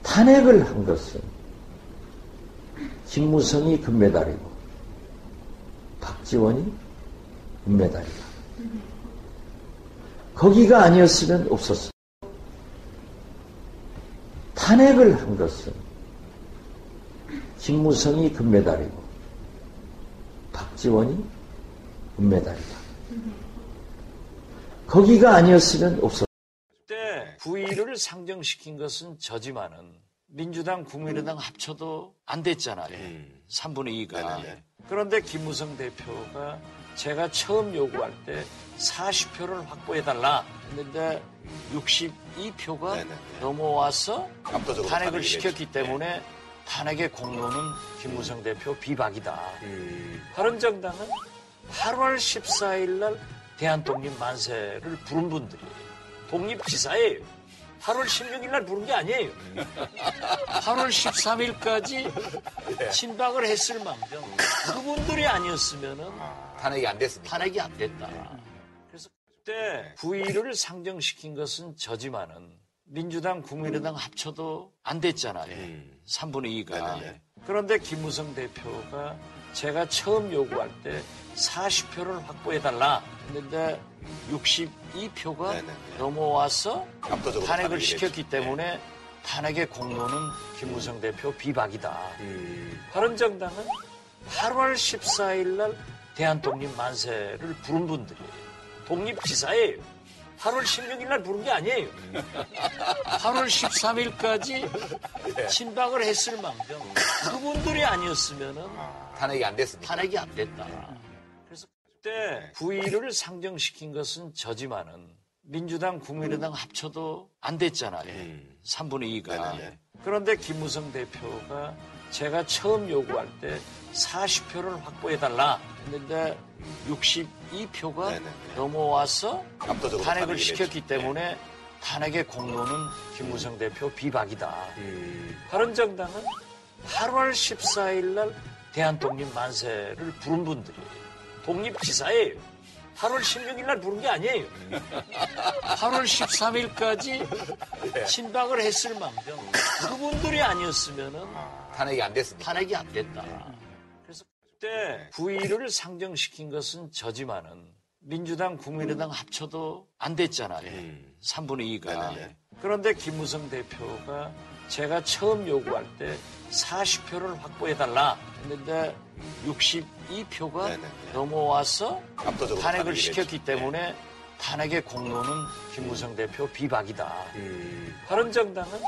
탄핵을 한 것은 김무성이 금메달이고 박지원이 은메달이다. 거기가 아니었으면 없었어. 탄핵을 한 것은 김무성이 금메달이고 박지원이 은메달이다. 거기가 아니었으면 없었어. 그때 부의를 상정시킨 것은 저지만은 민주당, 국민의당 합쳐도 안 됐잖아요. 3분의 2가. 네네네. 그런데 김무성 대표가 제가 처음 요구할 때 40표를 확보해달라 했는데 62표가 네네네. 넘어와서 탄핵을 시켰기 때문에 탄핵의 공로는 김무성 대표 비박이다. 바른정당은 8월 14일 날 대한독립 만세를 부른 분들이에요. 독립지사예요. 8월 16일 날 부른 게 아니에요. 8월 13일까지 친박을 했을 망정 그분들이 아니었으면은 탄핵이 안 됐습니다. 탄핵이 안 됐다. 그래서 그때 부의를 상정시킨 것은 저지만은 민주당, 국민의당 합쳐도 안 됐잖아요. 3분의 2가. 네네네. 그런데 김무성 대표가 제가 처음 요구할 때 40표를 확보해달라 했는데 62표가 네네네. 넘어와서 탄핵을 시켰기 때문에 탄핵의 공로는 김무성 대표 비박이다. 바른정당은 8월 14일 날 대한독립 만세를 부른 분들이에요. 독립지사예요. 8월 16일 날 부른 게 아니에요. 8월 13일까지 친박을 했을 망정 그분들이 아니었으면은 탄핵이 안 됐습니다. 탄핵이 안 됐다. 그래서 그때 부의를 상정시킨 것은 저지만은 민주당, 국민의당 합쳐도 안 됐잖아요. 3분의 2가. 네네네. 그런데 김무성 대표가 제가 처음 요구할 때 40표를 확보해달라 했는데 62표가 네네네. 넘어와서 탄핵을 시켰기 때문에 탄핵의 공로는 김무성 대표 비박이다. 바른정당은 8월 14일 날 대한독립 만세를 부른 분들이에요. 독립지사예요. 8월 16일 날 부른 게 아니에요. 8월 13일까지 친박을 했을 망정 그분들이 아니었으면은 탄핵이 안 됐습니다. 탄핵이 안 됐다. 그래서 그때 부의를 상정시킨 것은 저지만은 민주당, 국민의당 합쳐도 안 됐잖아요. 3분의 2가. 네네네. 그런데 김무성 대표가 제가 처음 요구할 때 40표를 확보해달라 했는데 62표가 네네네. 넘어와서 탄핵을 시켰기 때문에 탄핵의 공로는 김무성 대표 비박이다. 바른정당은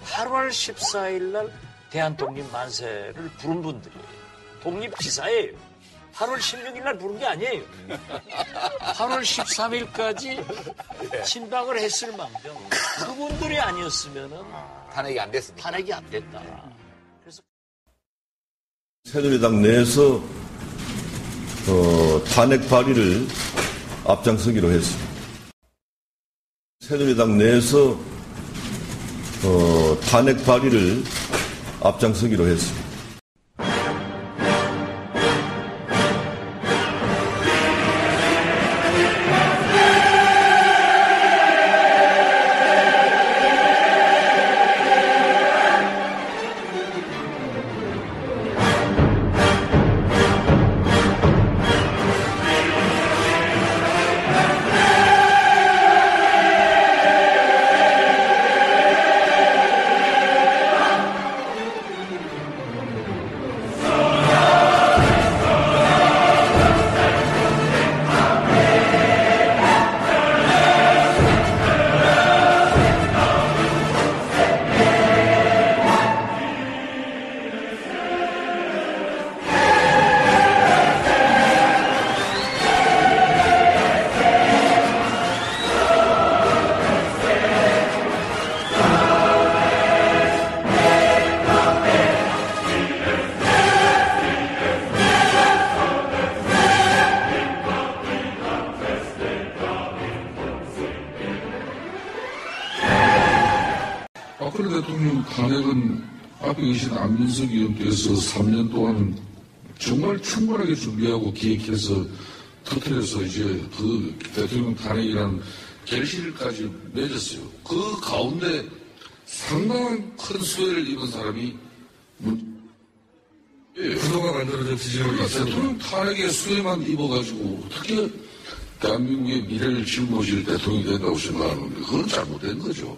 8월 14일 날 대한독립 만세를 부른 분들이에요. 독립지사예요. 8월 16일 날 부른 게 아니에요. 8월 13일까지 친박을 했을 망정 그분들이 아니었으면은 탄핵이 안 됐습니다. 탄핵이 안 됐다. 그래서 새누리당 내에서 탄핵 발의를 앞장서기로 했습니다. 새누리당 내에서 탄핵 발의를 앞장서기로 했습니다. 박근혜 대통령 탄핵은 앞에 계신 안민석 의원께서 3년 동안 정말 충분하게 준비하고 기획해서 터뜨려서 이제 그 대통령 탄핵이라는 결실까지 맺었어요. 그 가운데 상당한 큰 수혜를 입은 사람이 그동안 만들어진 지지율이 대통령 탄핵의 수혜만 입어가지고 어떻게 대한민국의 미래를 짊어질 대통령이 된다고 생각하는데 그건 잘못된 거죠.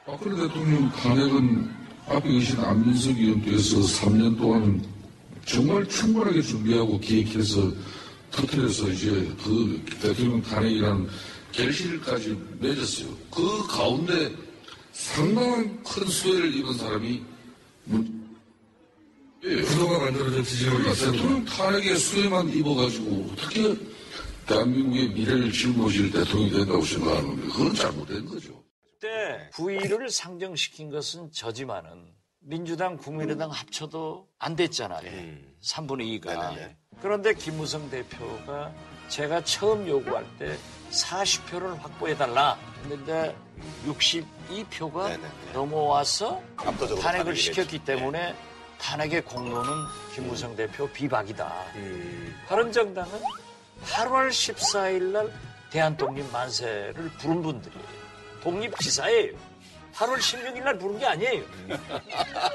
박근혜 대통령 탄핵은 앞에 계신 안민석 의원 뒤에서 3년 동안 정말 충분하게 준비하고 기획해서 터뜨려서 이제 그 대통령 탄핵이라는 결실까지 맺었어요. 그 가운데 상당한 큰 수혜를 입은 사람이 그동안 만들어진 지지율이 대통령 탄핵의 수혜만 입어가지고 어떻게 대한민국의 미래를 짊어질 대통령이 된다고 생각하는데 그건 잘못된 거죠. 그때 부의를 상정시킨 것은 저지만은 민주당, 국민의당 합쳐도 안 됐잖아요. 3분의 2가. 그런데 김무성 대표가 제가 처음 요구할 때 40표를 확보해달라 했는데 62표가 넘어와서 탄핵을 시켰기 때문에 탄핵의 공로는 김무성 대표 비박이다. 바른정당은 8월 14일 날 대한독립 만세를 부른 분들이에요. 독립지사예요. 8월 16일 날 부른 게 아니에요.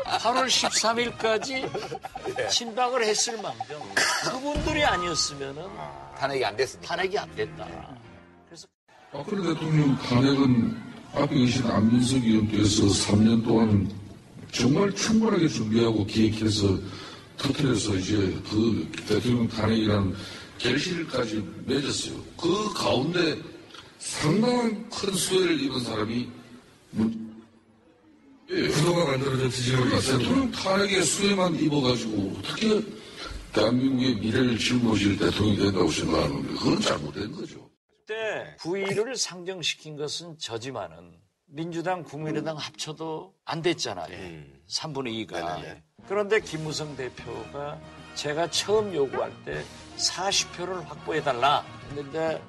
8월 13일까지 친박을 했을 망정 그분들이 아니었으면은 탄핵이 안 됐습니다. 탄핵이 안 됐다. 그래서 박근혜 대통령 탄핵은 앞에 계신 안민석 의원 뒤에서 3년 동안 정말 충분하게 준비하고 기획해서 터뜨려서 이제 그 대통령 탄핵이라는 결실까지 맺었어요. 그 가운데 상당한 큰 수혜를 입은 사람이 그동안 만들어진 지지율이 대통령 탄핵의 수혜만 입어가지고 어떻게 대한민국의 미래를 짊어질 대통령이 된다고 생각하는데 그건 잘못된 거죠. 그때 부의를 상정시킨 것은 저지만은 민주당, 국민의당 합쳐도 안 됐잖아요. 3분의 2가. 그런데 김무성 대표가 제가 처음 요구할 때 40표를 확보해달라 했는데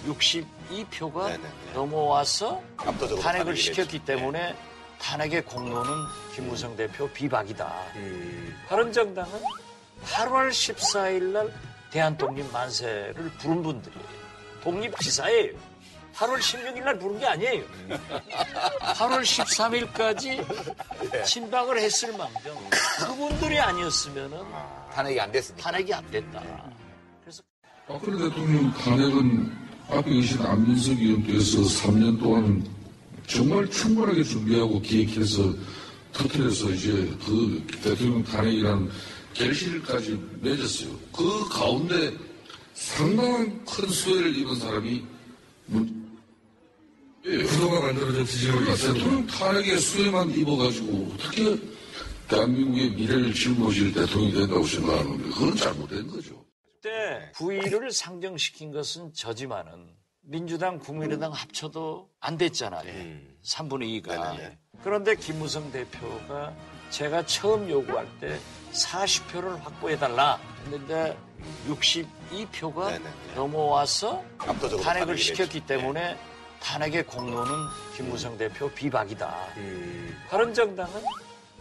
62표가 넘어와서 탄핵을 시켰기 때문에 탄핵의 공로는 김무성 대표 비박이다. 바른정당은 8월 14일 날 대한독립 만세를 부른 분들이에요. 독립지사예요. 8월 16일 날 부른 게 아니에요. 8월 13일까지 친박을 했을 망정 그분들이 아니었으면은 탄핵이 안 됐습니다. 탄핵이 안 됐다. 그래서 박근혜 대통령 탄핵은 앞에 계신 안민석 의원 뒤에서 3년 동안 정말 충분하게 준비하고 기획해서 터뜨려서 이제 그 대통령 탄핵이라는 결실까지 맺었어요. 그 가운데 상당한 큰 수혜를 입은 사람이 그동안 만들어진 지지율이 대통령 탄핵의 수혜만 입어가지고 어떻게 대한민국의 미래를 짊어질 대통령이 된다고 생각하는데 그건 잘못된 거죠. 그때 부의를 상정시킨 것은 저지만은 민주당, 국민의당 합쳐도 안 됐잖아요. 3분의 2가. 그런데 김무성 대표가 제가 처음 요구할 때 40표를 확보해달라 했는데 62표가 넘어와서 탄핵을 시켰기 때문에 탄핵의 공로는 김무성 대표 비박이다. 바른정당은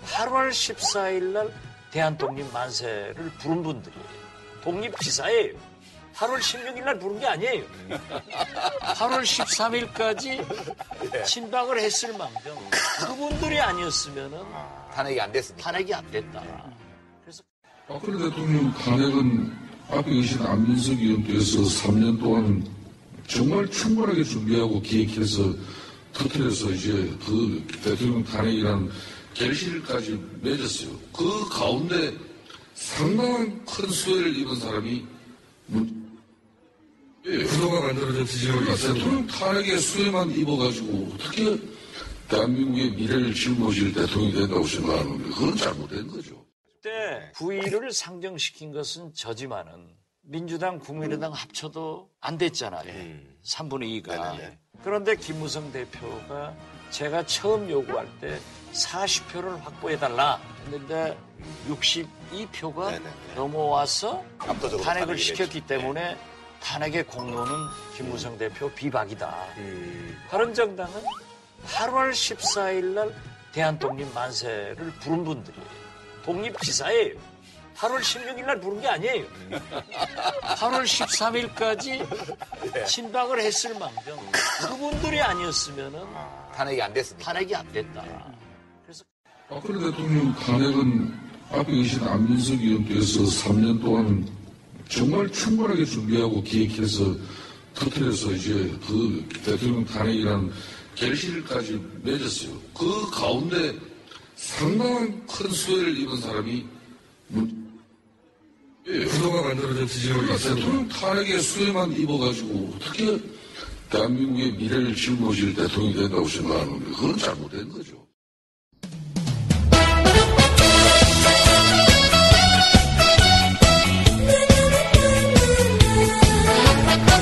8월 14일 날 대한독립 만세를 부른 분들이에요. 독립지사예요. 8월 16일 날 부른 게 아니에요. 8월 13일까지 친박을 했을 망정 그분들이 아니었으면은 탄핵이 안 됐습니다. 탄핵이 안 됐다. 그래서 박근혜 대통령 탄핵은 앞에 계신 안민석 의원 뒤에서 3년 동안 정말 충분하게 준비하고 기획해서 터뜨려서 이제 그 대통령 탄핵이라는 결실까지 맺었어요. 그 가운데 상당한 큰 수혜를 입은 사람이 그동안 만들어진 지지율이 대통령 탄핵의 수혜만 입어가지고 어떻게 대한민국의 미래를 짊어질 대통령이 된다고 생각하는데 그건 잘못된 거죠. 그때 부의를 상정시킨 것은 저지만은 민주당, 국민의당 합쳐도 안 됐잖아요. 3분의 2가. 그런데 김무성 대표가 제가 처음 요구할 때 40표를 확보해달라 했는데 62표가 넘어와서 탄핵을 시켰기 때문에 탄핵의 공로는 김무성 대표 비박이다. 바른정당은 8월 14일 날 대한독립 만세를 부른 분들이에요. 독립지사예요. 8월 16일 날 부른 게 아니에요. 8월 13일까지 친박을 했을 망정 그분들이 아니었으면은 탄핵이 안 됐습니다. 탄핵이 안 됐다. 박근혜 대통령 탄핵은 앞에 계신 안민석 의원께서 3년 동안 정말 충분하게 준비하고 기획해서 터뜨려서 이제 그 대통령 탄핵이라는 결실까지 맺었어요. 그 가운데 상당한 큰 수혜를 입은 사람이 그동안 만들어진 지지율이 대통령 탄핵의 수혜만 입어가지고 어떻게 대한민국의 미래를 짊어질 대통령이 된다고 생각하는데 그건 잘못된 거죠.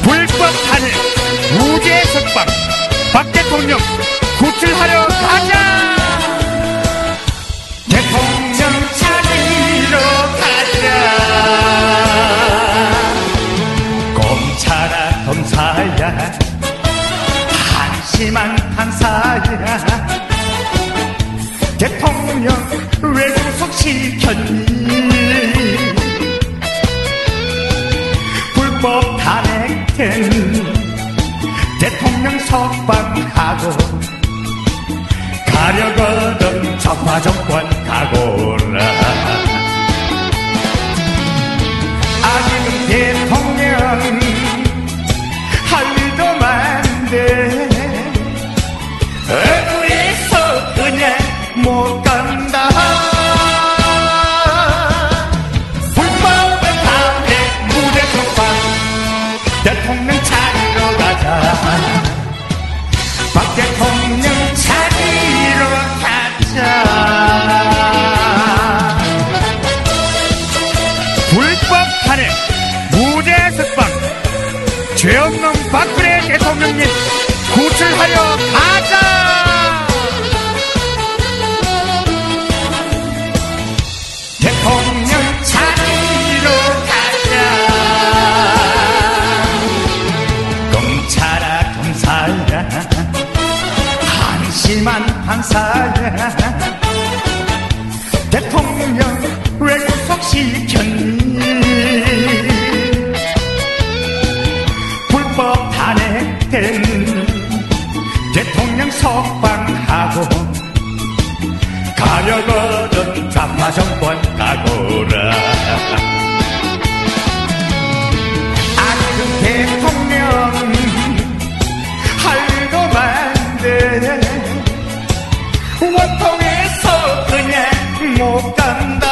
불법 탄핵, 무죄 석방, 박 대통령 구출하러 가자! 대통령 찾으러 가자! 검찰아 검사야, 한심한 판사야, 대통령 왜 구속시켰니? 불법 탄핵된 대통령 석방하고 가려거든 좌파 정권 가고라. 아직은 대통령 할 일도 많은데 억울해서 그냥 못 간다. 불법의 탄핵 무죄 석방, 대통령 찾으러 가자. 박 대통령 찾으러 가자. 불법 탄핵, 무죄 석방, 죄 없는 박근혜 대통령님 구출하러 가자. 대통령 찾으러 가자. 검찰아 검사야, 한심한 판사야, 대통령 왜 구속시켰니? 불법 탄핵된 대통령 석방하고 가려거든 좌파 정권 가고라. 아직은 대통령 할 일도 많은데 원통해서 그냥 못 간다.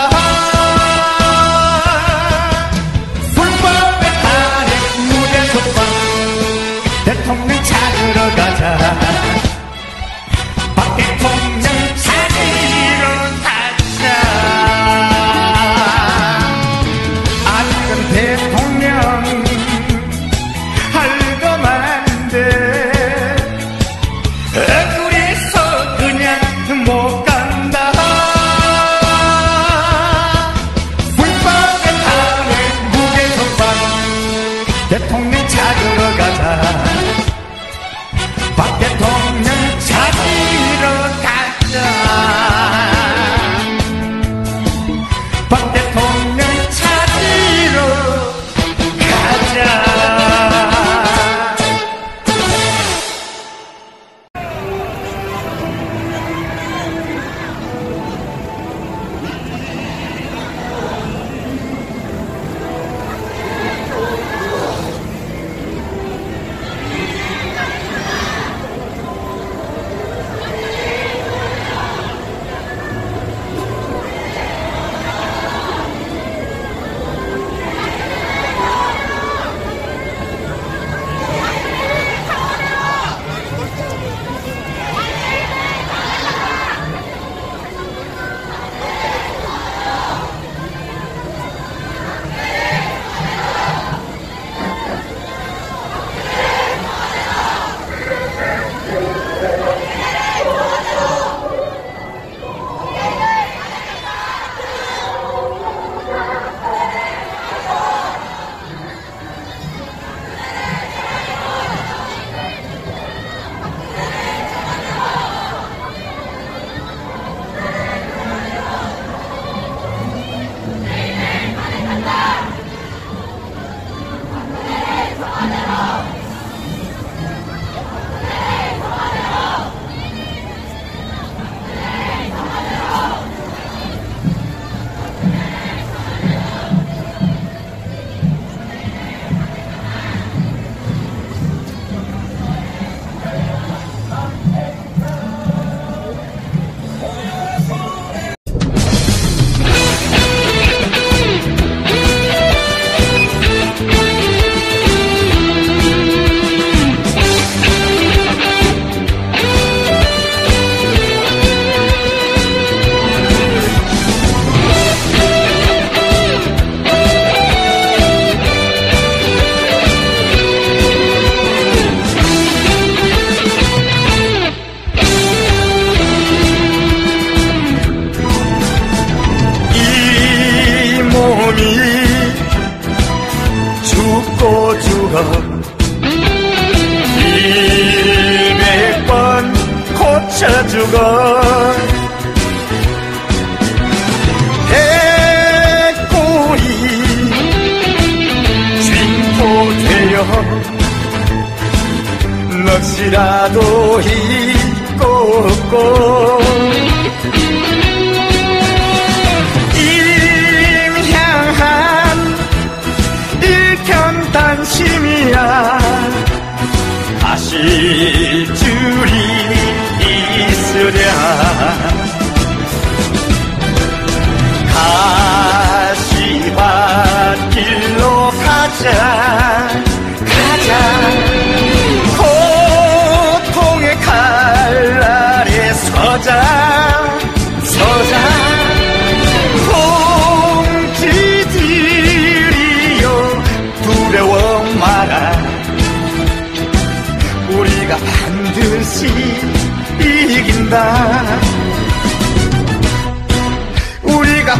불법의 탄핵 무죄 석방, 대통령 찾으러 가자. 박 대통령 찾으러 가자. 백골이 진포되어 넋이라도 잊고 임향한 일편단심이야 아실 줄이 있으랴 가시밭길로 가자 고통의 칼날에 서자 동지들이여 두려워 마라 우리가 반드시 이긴다 우리가